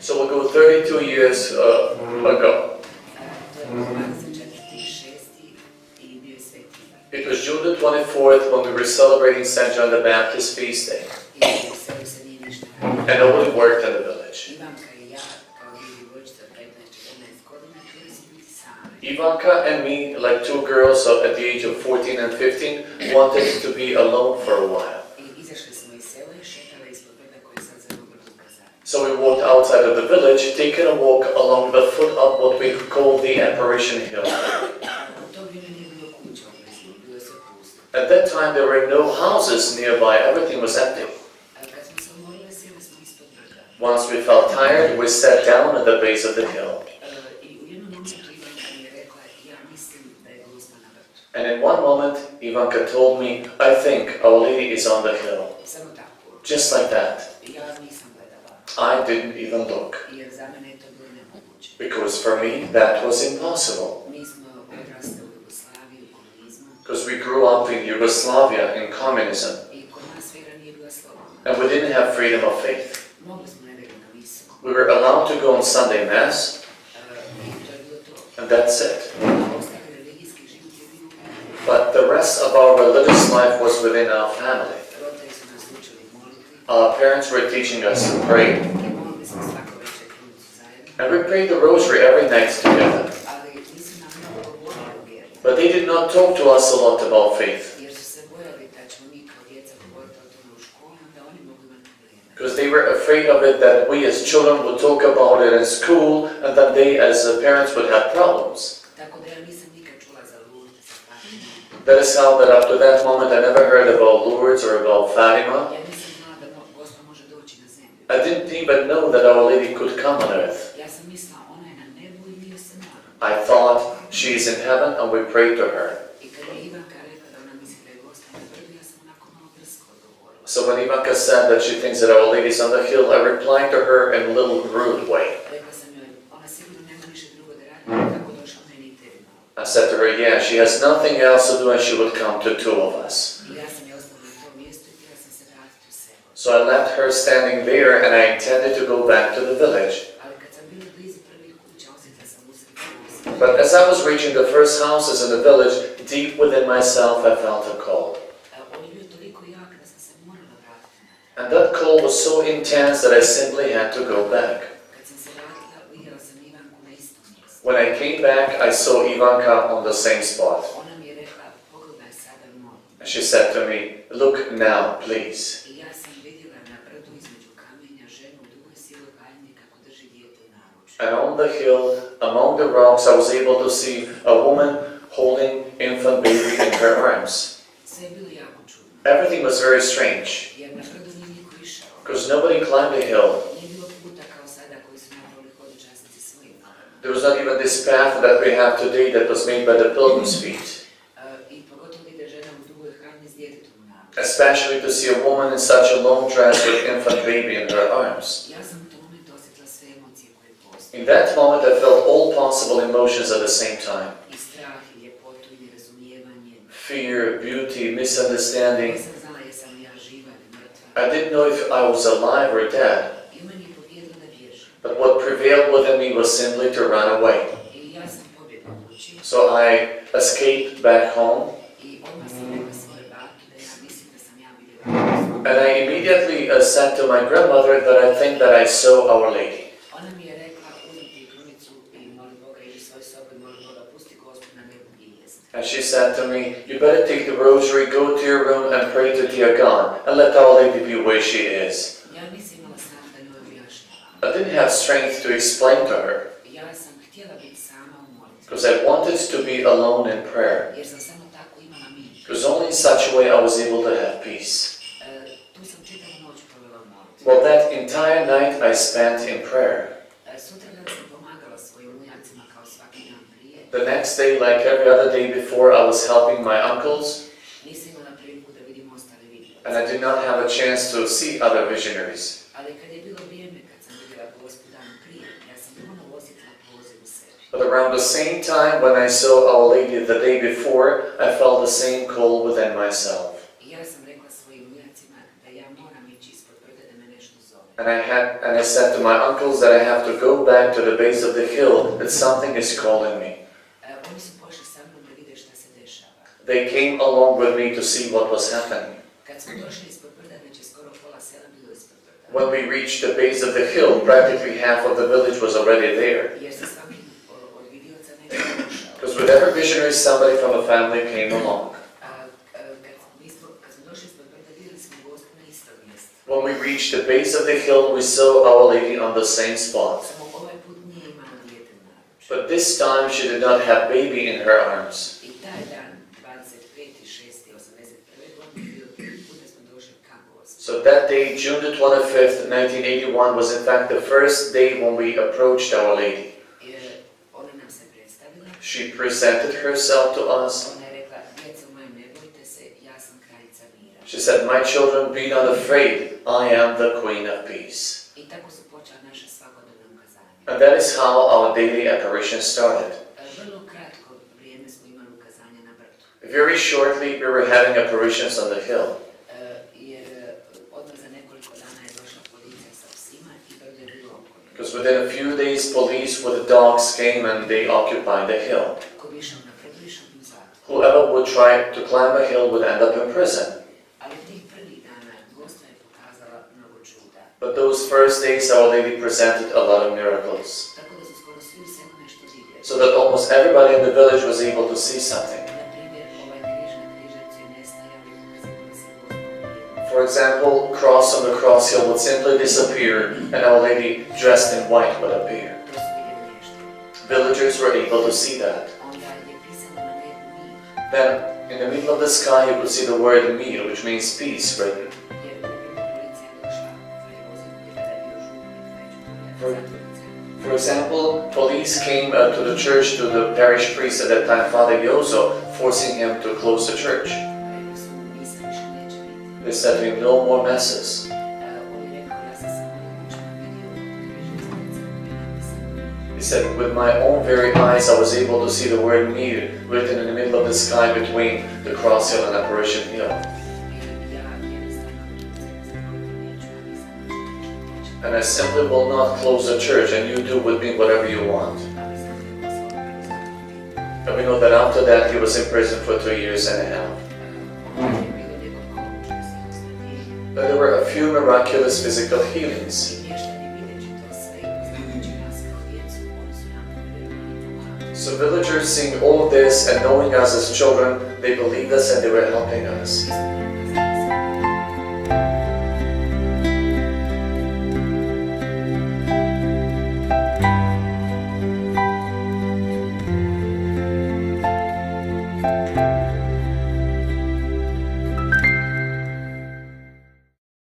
So we'll go 32 years ago. It was June the 24th when we were celebrating St. John the Baptist feast day. And nobody worked in the village. Ivanka and me, like two girls at the age of 14 and 15, wanted to be alone for a while. So we walked outside of the village, taking a walk along the foot of what we call the Apparition Hill. At that time there were no houses nearby, everything was empty. Once we felt tired, we sat down at the base of the hill. And in one moment, Ivanka told me, I think Our Lady is on the hill. Just like that. I didn't even look. Because for me, that was impossible. Because we grew up in Yugoslavia, in communism. And we didn't have freedom of faith. We were allowed to go on Sunday Mass, and that's it. But the rest of our religious life was within our family. Our parents were teaching us to pray. And we prayed the rosary every night together. But they did not talk to us a lot about faith. Because they were afraid of it that we as children would talk about it in school and that they as parents would have problems. That is how that up to that moment I never heard about Lourdes or about Fatima. I didn't even know that Our Lady could come on earth. I thought she's in heaven and we prayed to her. So when Ivanka said that she thinks that Our Lady's on the hill, I replied to her in a little rude way. I said to her, yeah, she has nothing else to do and she would come to two of us. So I left her standing there and I intended to go back to the village. But as I was reaching the first houses in the village, deep within myself I felt a call. And that call was so intense that I simply had to go back. When I came back, I saw Ivanka on the same spot. And she said to me, look now, please. And on the hill, among the rocks, I was able to see a woman holding infant baby in her arms. Everything was very strange, because nobody climbed the hill. There was not even this path that we have today that was made by the pilgrims' feet. Especially to see a woman in such a long dress with infant baby in her arms. In that moment I felt all possible emotions at the same time. Fear, beauty, misunderstanding. I didn't know if I was alive or dead. But what prevailed within me was simply to run away. So I escaped back home. And I immediately said to my grandmother that I think that I saw Our Lady. And she said to me, you better take the rosary, go to your room and pray to dear God, and let Our Lady be where she is. I didn't have strength to explain to her, because I wanted to be alone in prayer. Because only in such a way I was able to have peace. Well, that entire night I spent in prayer. The next day, like every other day before, I was helping my uncles. And I did not have a chance to see other visionaries. But around the same time when I saw Our Lady the day before, I felt the same call within myself. And I said to my uncles that I have to go back to the base of the hill, that something is calling me. They came along with me to see what was happening. When we reached the base of the hill, practically half of the village was already there. Because with every visionary, somebody from the family came along. When we reached the base of the hill, we saw Our Lady on the same spot. But this time she did not have baby in her arms. So that day, June the 25th, 1981, was in fact the first day when we approached Our Lady. She presented herself to us. She said, "My children, be not afraid, I am the Queen of Peace." And that is how our daily apparition started. Very shortly, we were having apparitions on the hill. Because within a few days, police with dogs came and they occupied the hill. Whoever would try to climb a hill would end up in prison. But those first days, Our Lady presented a lot of miracles. So that almost everybody in the village was able to see something. For example, cross on the cross hill would simply disappear and Our Lady dressed in white would appear. Villagers were able to see that. Then, in the middle of the sky, you could see the word Mir, which means peace, written. For example, police came to the church, to the parish priest at that time, Father Yoso, forcing him to close the church. They said to him, "No more masses." He said, "With my own very eyes I was able to see the word Mir written in the middle of the sky between the Cross Hill and Apparition Hill. And I simply will not close the church, and you do with me whatever you want." And we know that after that he was in prison for 2 years and a half. But there were a few miraculous physical healings. So villagers seeing all of this and knowing us as children, they believed us and they were helping us.